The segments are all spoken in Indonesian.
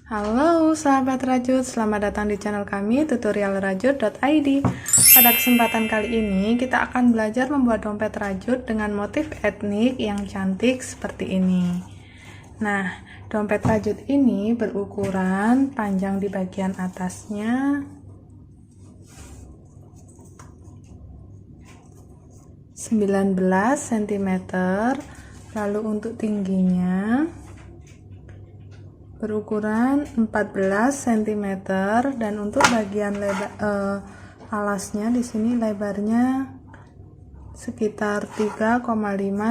Halo sahabat rajut, selamat datang di channel kami tutorialrajut.id. Pada kesempatan kali ini kita akan belajar membuat dompet rajut dengan motif etnik yang cantik seperti ini. Nah, dompet rajut ini berukuran panjang di bagian atasnya 19 cm, lalu untuk tingginya berukuran 14 cm, dan untuk bagian alasnya di sini lebarnya sekitar 3,5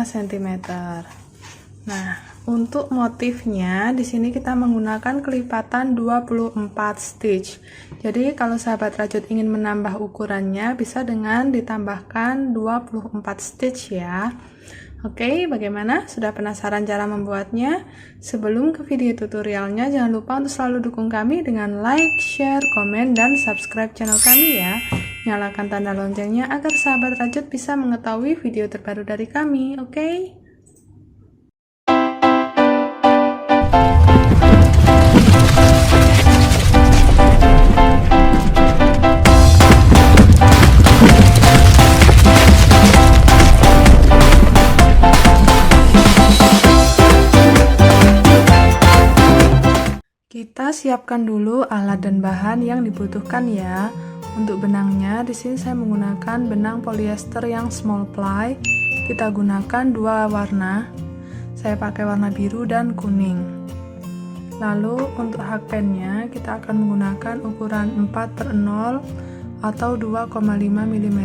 cm. Nah, untuk motifnya di sini kita menggunakan kelipatan 24 stitch. Jadi kalau sahabat rajut ingin menambah ukurannya bisa dengan ditambahkan 24 stitch ya. Oke, bagaimana? Sudah penasaran cara membuatnya? Sebelum ke video tutorialnya, jangan lupa untuk selalu dukung kami dengan like, share, komen, dan subscribe channel kami ya. Nyalakan tanda loncengnya agar sahabat rajut bisa mengetahui video terbaru dari kami, oke? Kita siapkan dulu alat dan bahan yang dibutuhkan ya. Untuk benangnya, di sini saya menggunakan benang polyester yang small ply. Kita gunakan dua warna. Saya pakai warna biru dan kuning. Lalu untuk hakpennya, kita akan menggunakan ukuran 4/0 atau 2,5 mm.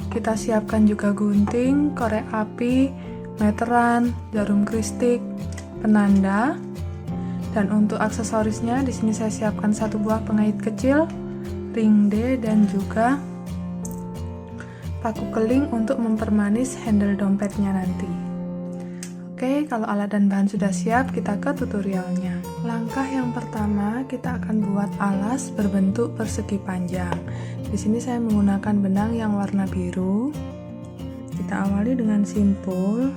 Kita siapkan juga gunting, korek api, meteran, jarum kristik, penanda, dan untuk aksesorisnya di sini saya siapkan satu buah pengait kecil, ring D, dan juga paku keling untuk mempermanis handle dompetnya nanti. Oke, kalau alat dan bahan sudah siap, kita ke tutorialnya. Langkah yang pertama, kita akan buat alas berbentuk persegi panjang. Di sini saya menggunakan benang yang warna biru. Kita awali dengan simpul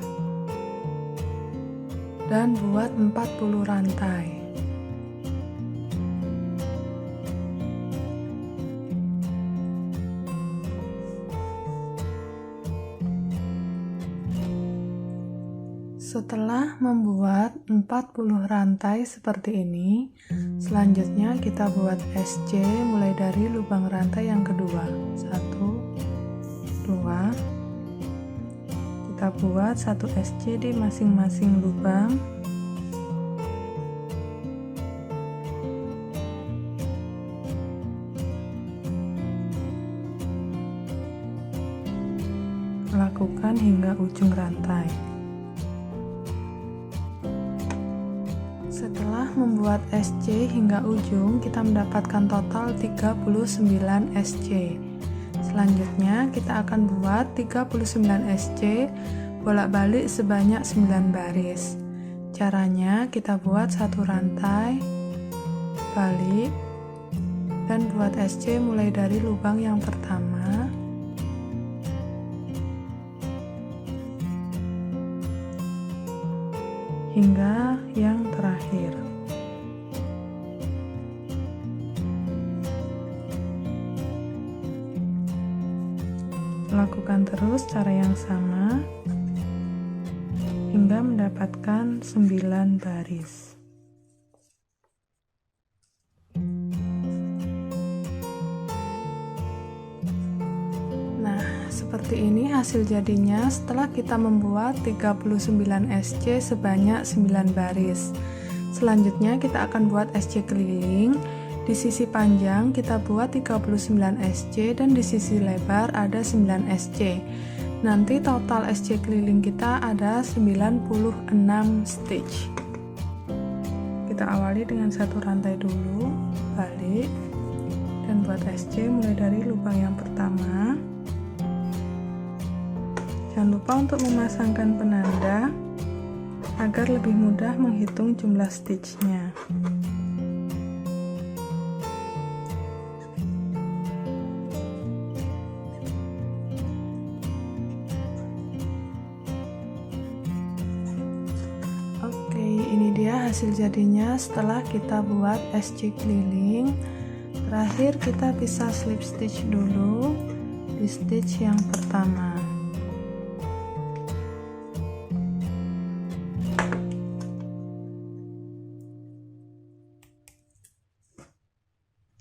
dan buat 40 rantai. Setelah membuat 40 rantai seperti ini, selanjutnya kita buat SC mulai dari lubang rantai yang kedua. 1, 2, kita buat 1 SC di masing-masing lubang. Lakukan hingga ujung rantai. Setelah membuat SC hingga ujung, kita mendapatkan total 39 SC. Selanjutnya kita akan buat 39 SC bolak-balik sebanyak 9 baris. Caranya kita buat satu rantai, balik, dan buat SC mulai dari lubang yang pertama, hingga yang terakhir. Lakukan terus cara yang sama hingga mendapatkan 9 baris. Nah, seperti ini hasil jadinya setelah kita membuat 39 SC sebanyak 9 baris. Selanjutnya kita akan buat SC keliling. Di sisi panjang kita buat 39 SC dan di sisi lebar ada 9 SC. Nanti total SC keliling kita ada 96 stitch. Kita awali dengan satu rantai dulu, balik, dan buat SC mulai dari lubang yang pertama. Jangan lupa untuk memasangkan penanda agar lebih mudah menghitung jumlah stitchnya. ini dia hasil jadinya setelah kita buat SC keliling. Terakhir kita bisa slip stitch dulu di stitch yang pertama.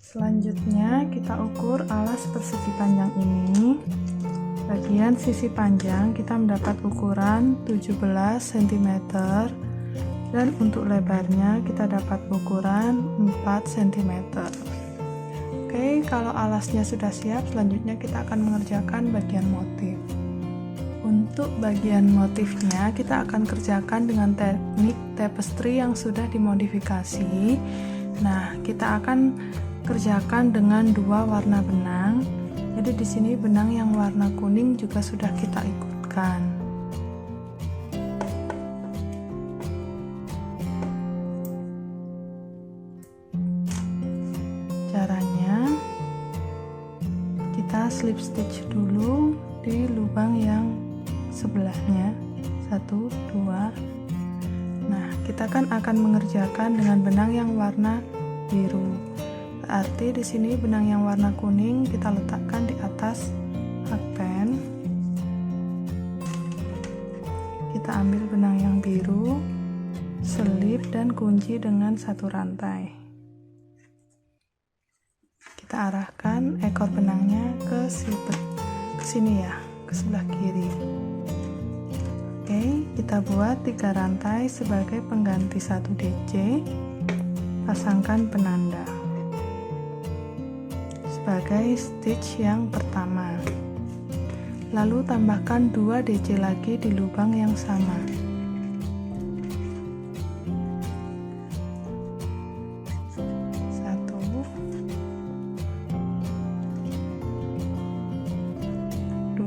Selanjutnya kita ukur alas persegi panjang ini. Bagian sisi panjang kita mendapat ukuran 17 cm dan untuk lebarnya kita dapat ukuran 4 cm. Oke, kalau alasnya sudah siap, selanjutnya kita akan mengerjakan bagian motif. Untuk bagian motifnya kita akan kerjakan dengan teknik tapestry yang sudah dimodifikasi. Nah, kita akan kerjakan dengan dua warna benang. Jadi di sini benang yang warna kuning juga sudah kita ikutkan. Caranya kita slip stitch dulu di lubang yang sebelahnya, 1, 2. Nah, kita kan akan mengerjakan dengan benang yang warna biru. Berarti di sini benang yang warna kuning kita letakkan di atas hakpen. Kita ambil benang yang biru, selip dan kunci dengan satu rantai. Kita arahkan ekor benangnya ke sini ya, ke sebelah kiri. Oke, kita buat 3 rantai sebagai pengganti 1 DC. Pasangkan penanda sebagai stitch yang pertama, lalu tambahkan 2 DC lagi di lubang yang sama. Satu, 2.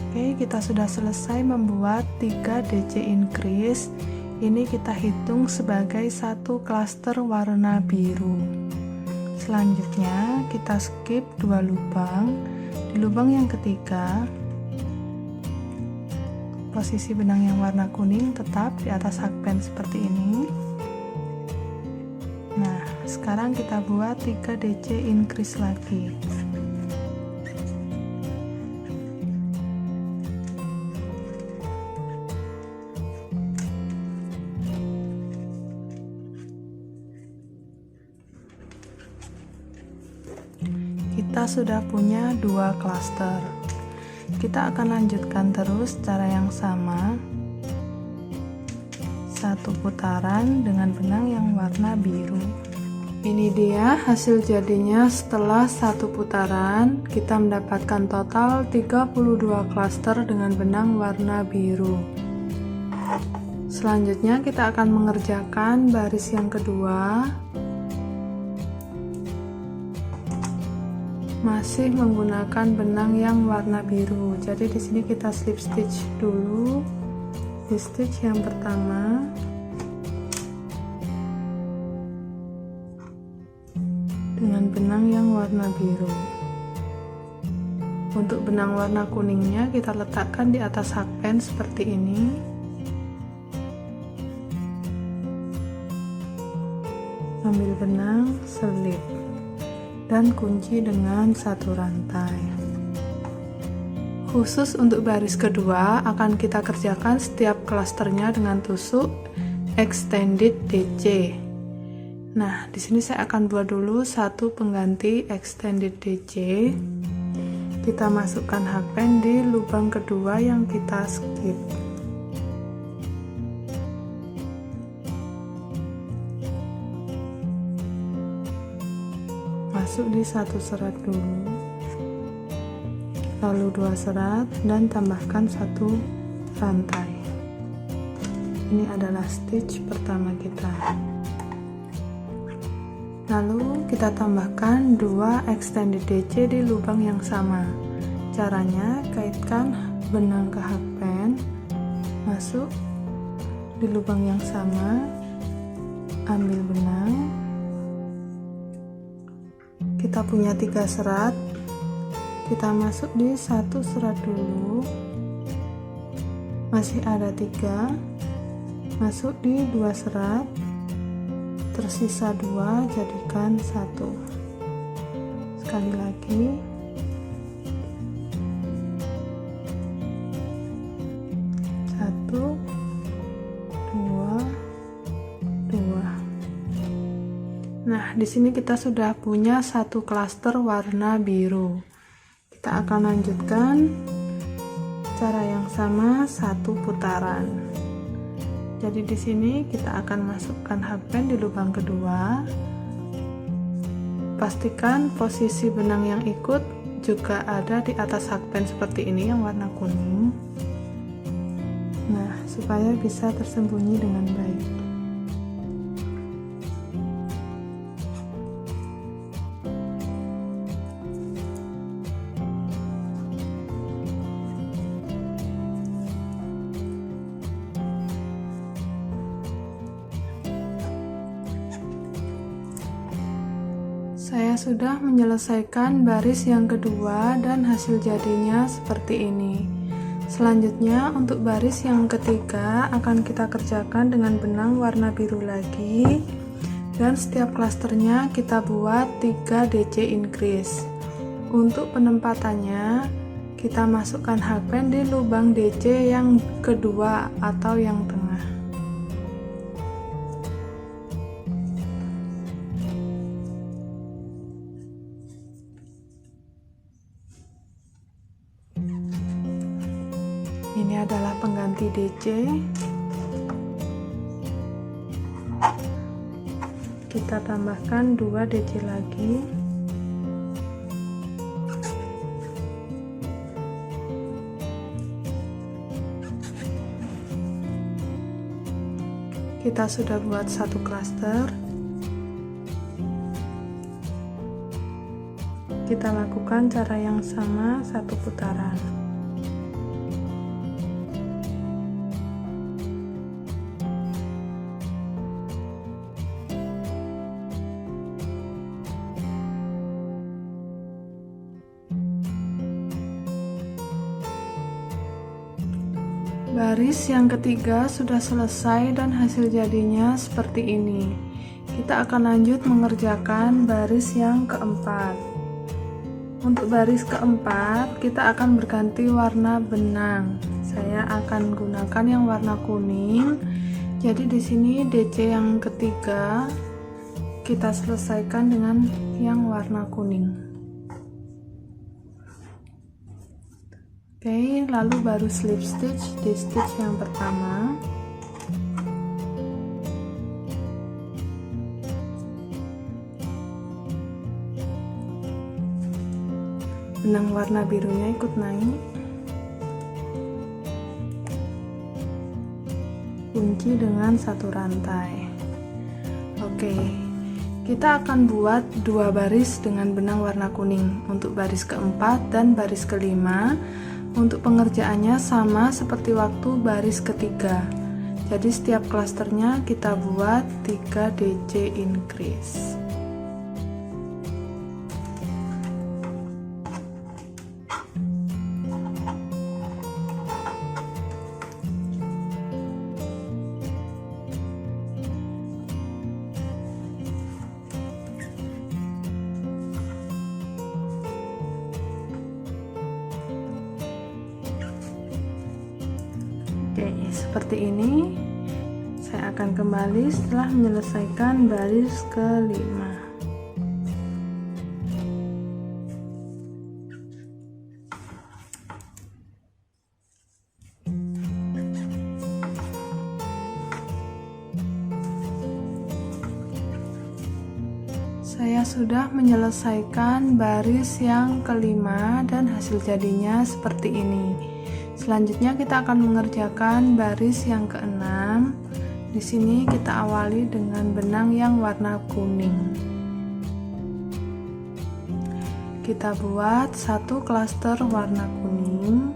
Oke, kita sudah selesai membuat 3 DC increase. Ini kita hitung sebagai satu klaster warna biru. Selanjutnya kita skip 2 lubang. Di lubang yang ketiga, posisi benang yang warna kuning tetap di atas hakpen seperti ini. Nah, sekarang kita buat 3 DC increase lagi. Kita sudah punya 2 klaster. Kita akan lanjutkan terus cara yang sama. 1 putaran dengan benang yang warna biru. Ini dia hasil jadinya setelah 1 putaran. Kita mendapatkan total 32 klaster dengan benang warna biru. Selanjutnya kita akan mengerjakan baris yang kedua. Masih menggunakan benang yang warna biru. Jadi di sini kita slip stitch dulu di stitch yang pertama. Dengan benang yang warna biru. Untuk benang warna kuningnya kita letakkan di atas hakpen seperti ini. Ambil benang, selip dan kunci dengan satu rantai. Khusus untuk baris kedua akan kita kerjakan setiap klasternya dengan tusuk extended DC. Nah, di sini saya akan buat dulu satu pengganti extended DC. Kita masukkan hakpen di lubang kedua yang kita skip. Masuk di 1 serat dulu, lalu 2 serat dan tambahkan 1 rantai. Ini adalah stitch pertama kita. Lalu kita tambahkan 2 extended DC di lubang yang sama. Caranya kaitkan benang ke hakpen, masuk di lubang yang sama, ambil benang. Kita punya 3 serat, kita masuk di 1 serat dulu, masih ada 3, masuk di 2 serat, tersisa 2 jadikan 1. Sekali lagi, satu, dua. Nah, di sini kita sudah punya satu klaster warna biru. Kita akan lanjutkan cara yang sama, satu putaran. Jadi di sini kita akan masukkan hakpen di lubang kedua. Pastikan posisi benang yang ikut juga ada di atas hakpen seperti ini yang warna kuning. Nah, supaya bisa tersembunyi dengan baik. Saya sudah menyelesaikan baris yang kedua dan hasil jadinya seperti ini. Selanjutnya untuk baris yang ketiga akan kita kerjakan dengan benang warna biru lagi, dan setiap klasternya kita buat 3 DC increase. Untuk penempatannya kita masukkan hakpen di lubang DC yang kedua atau yang tengah. Ini adalah pengganti DC. Kita tambahkan 2 DC lagi. Kita sudah buat satu klaster. Kita lakukan cara yang sama, satu putaran. Baris yang ketiga sudah selesai dan hasil jadinya seperti ini. Kita akan lanjut mengerjakan baris yang keempat. Untuk baris keempat kita akan berganti warna benang. Saya akan gunakan yang warna kuning. Jadi di sini DC yang ketiga kita selesaikan dengan yang warna kuning. Oke, lalu baru slip stitch di stitch yang pertama. Benang warna birunya ikut naik. Kunci dengan satu rantai. Oke, kita akan buat 2 baris dengan benang warna kuning untuk baris keempat dan baris kelima. Untuk pengerjaannya sama seperti waktu baris ketiga. Jadi setiap klasternya kita buat 3 DC increase. Oke, seperti ini. Saya akan kembali setelah menyelesaikan baris kelima. Saya sudah menyelesaikan baris yang kelima dan hasil jadinya seperti ini. Selanjutnya kita akan mengerjakan baris yang keenam. Di sini kita awali dengan benang yang warna kuning. Kita buat satu klaster warna kuning.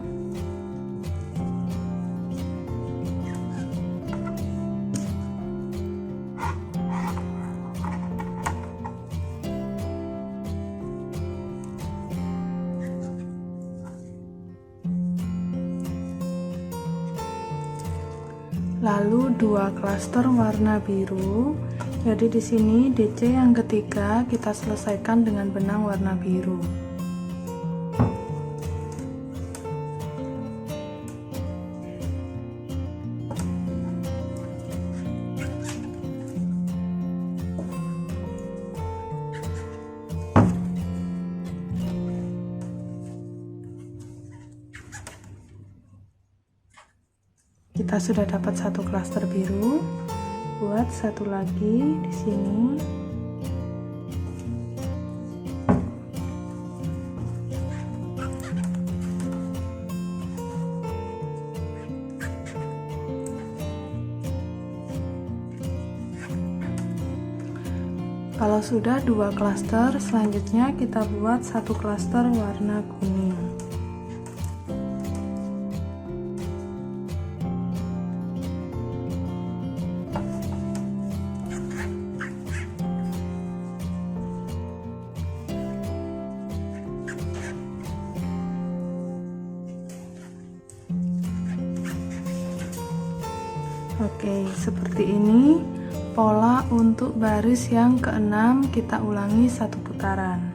lalu 2 klaster warna biru. Jadi di sini DC yang ketiga kita selesaikan dengan benang warna biru. Kita sudah dapat 1 klaster biru, buat satu lagi di sini. Kalau sudah 2 klaster, selanjutnya kita buat 1 klaster warna kuning. Oke, seperti ini pola untuk baris yang keenam. Kita ulangi 1 putaran.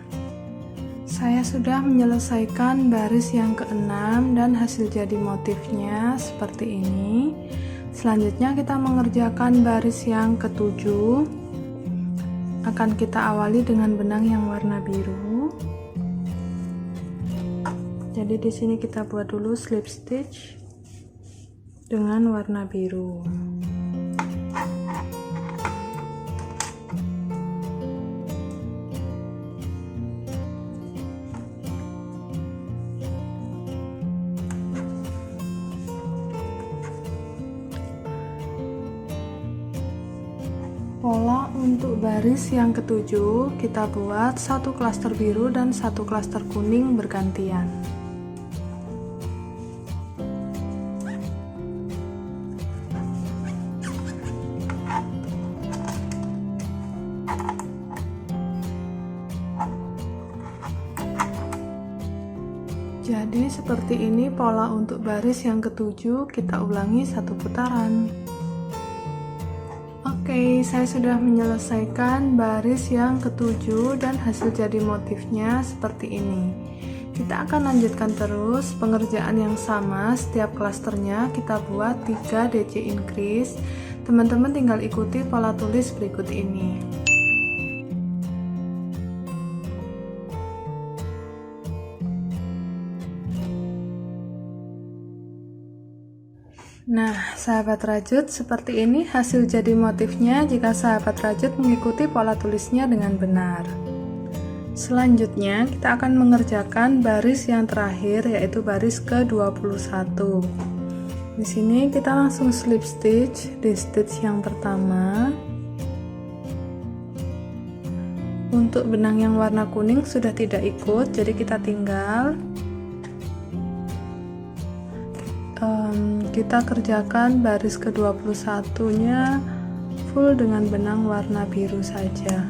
Saya sudah menyelesaikan baris yang keenam dan hasil jadi motifnya seperti ini. Selanjutnya kita mengerjakan baris yang ketujuh. Akan kita awali dengan benang yang warna biru. Jadi di sini kita buat dulu slip stitch dengan warna biru. Pola untuk baris yang ketujuh kita buat 1 klaster biru dan 1 klaster kuning bergantian. Jadi seperti ini pola untuk baris yang ketujuh, kita ulangi 1 putaran. Oke, saya sudah menyelesaikan baris yang ketujuh dan hasil jadi motifnya seperti ini. Kita akan lanjutkan terus pengerjaan yang sama. Setiap klasternya kita buat 3 DC increase. Teman-teman tinggal ikuti pola tulis berikut ini. Nah, sahabat rajut, seperti ini hasil jadi motifnya jika sahabat rajut mengikuti pola tulisnya dengan benar. Selanjutnya, kita akan mengerjakan baris yang terakhir, yaitu baris ke-21. Di sini kita langsung slip stitch di stitch yang pertama. Untuk benang yang warna kuning sudah tidak ikut, jadi kita tinggal kita kerjakan baris ke-21 nya full dengan benang warna biru saja.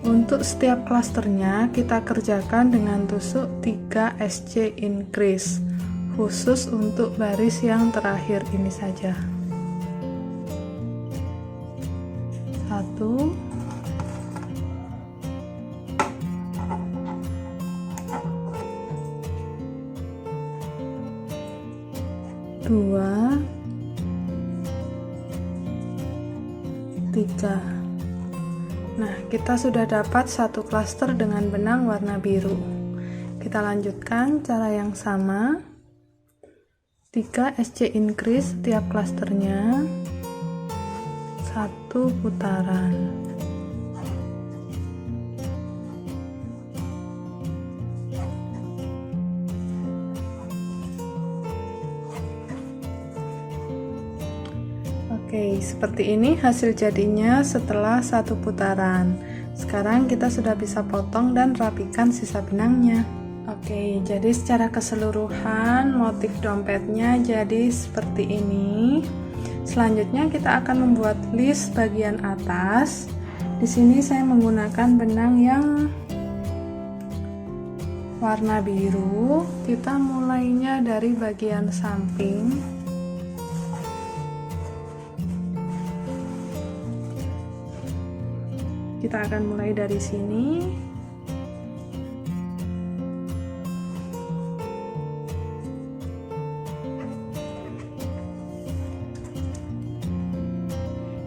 Untuk setiap klasternya kita kerjakan dengan tusuk 3 SC increase, khusus untuk baris yang terakhir ini saja. 1, 2, 3. Nah, kita sudah dapat 1 klaster dengan benang warna biru. Kita lanjutkan cara yang sama. 3 SC increase setiap klasternya, 1 putaran. Oke, seperti ini hasil jadinya setelah 1 putaran. Sekarang kita sudah bisa potong dan rapikan sisa benangnya. Oke, jadi secara keseluruhan motif dompetnya jadi seperti ini. Selanjutnya kita akan membuat list bagian atas. Di sini saya menggunakan benang yang warna biru. Kita mulainya dari bagian samping. Kita akan mulai dari sini.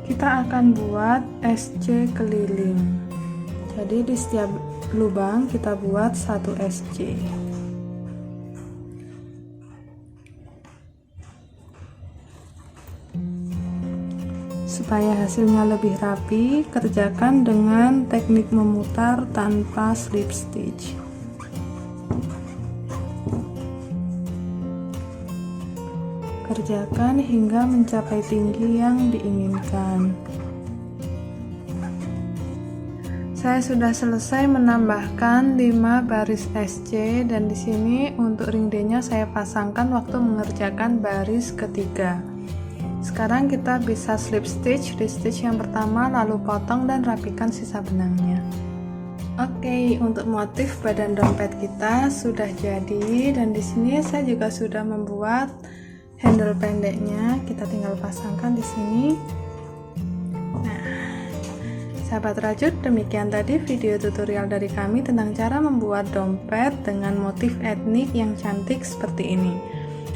Kita akan buat SC keliling. Jadi di setiap lubang kita buat 1 SC. Supaya hasilnya lebih rapi, kerjakan dengan teknik memutar tanpa slip stitch. Kerjakan hingga mencapai tinggi yang diinginkan. Saya sudah selesai menambahkan 5 baris SC dan di sini untuk ring D-nya saya pasangkan waktu mengerjakan baris ketiga. Sekarang kita bisa slip stitch di stitch yang pertama, lalu potong dan rapikan sisa benangnya. Oke, untuk motif badan dompet kita sudah jadi dan di sini saya juga sudah membuat handle pendeknya. Kita tinggal pasangkan di sini. Sahabat rajut, demikian tadi video tutorial dari kami tentang cara membuat dompet dengan motif etnik yang cantik seperti ini.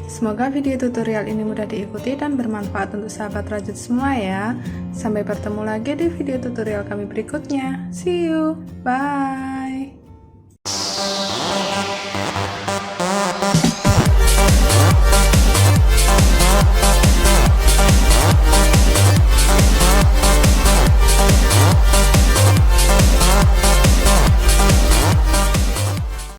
Semoga video tutorial ini mudah diikuti dan bermanfaat untuk sahabat rajut semua ya. Sampai bertemu lagi di video tutorial kami berikutnya. See you, bye.